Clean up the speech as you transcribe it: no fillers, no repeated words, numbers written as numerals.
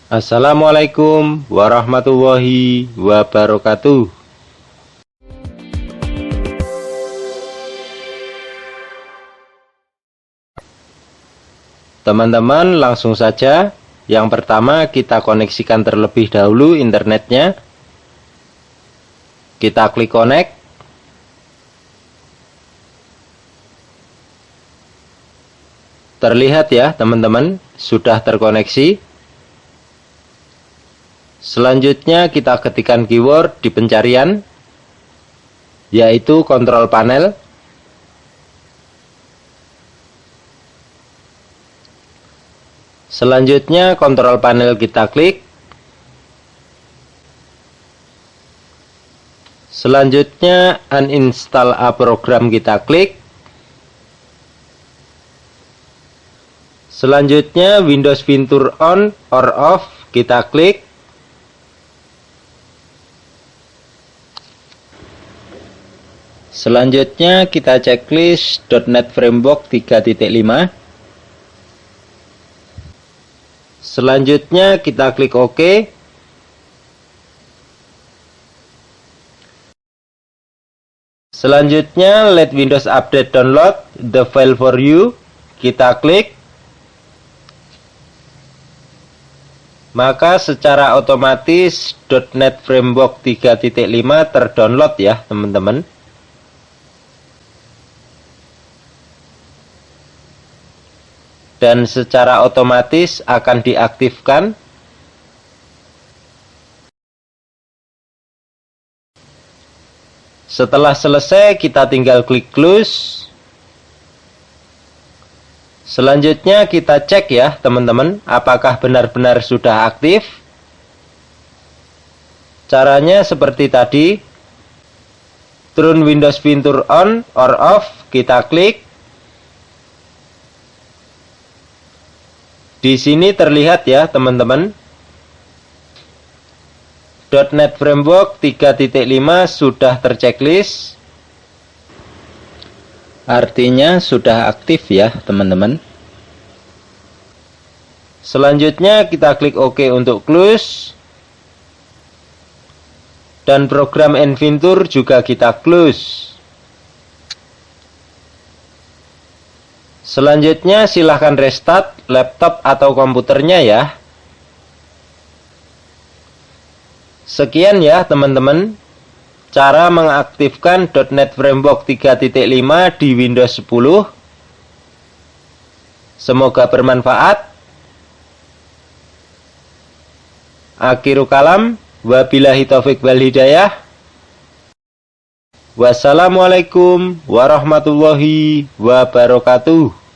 Assalamualaikum warahmatullahi wabarakatuh. Teman-teman, langsung saja. Yang pertama, kita koneksikan terlebih dahulu internetnya. Kita klik connect. Terlihat ya teman-teman, sudah terkoneksi. Selanjutnya kita ketikkan keyword di pencarian, yaitu kontrol panel. Selanjutnya kontrol panel kita klik. Selanjutnya uninstall a program kita klik. Selanjutnya Windows fitur on or off kita klik. Selanjutnya kita checklist .NET Framework 3.5. Selanjutnya kita klik OK. Selanjutnya let Windows Update download the file for you. Kita klik. Maka secara otomatis .NET Framework 3.5 terdownload ya teman-teman. Dan secara otomatis akan diaktifkan. Setelah selesai kita tinggal klik close. Selanjutnya kita cek ya teman-teman, apakah benar-benar sudah aktif. Caranya seperti tadi. Turn Windows fitur on or off, kita klik. Di sini terlihat ya teman-teman, .NET Framework 3.5 sudah terchecklist. Artinya sudah aktif ya teman-teman. Selanjutnya kita klik OK untuk close. Dan program Inventor juga kita close. Selanjutnya silahkan restart laptop atau komputernya ya. Sekian ya teman-teman, cara mengaktifkan .NET Framework 3.5 di Windows 10. Semoga bermanfaat. Akhiru kalam, wabillahi taufik wal hidayah. Wassalamualaikum warahmatullahi wabarakatuh.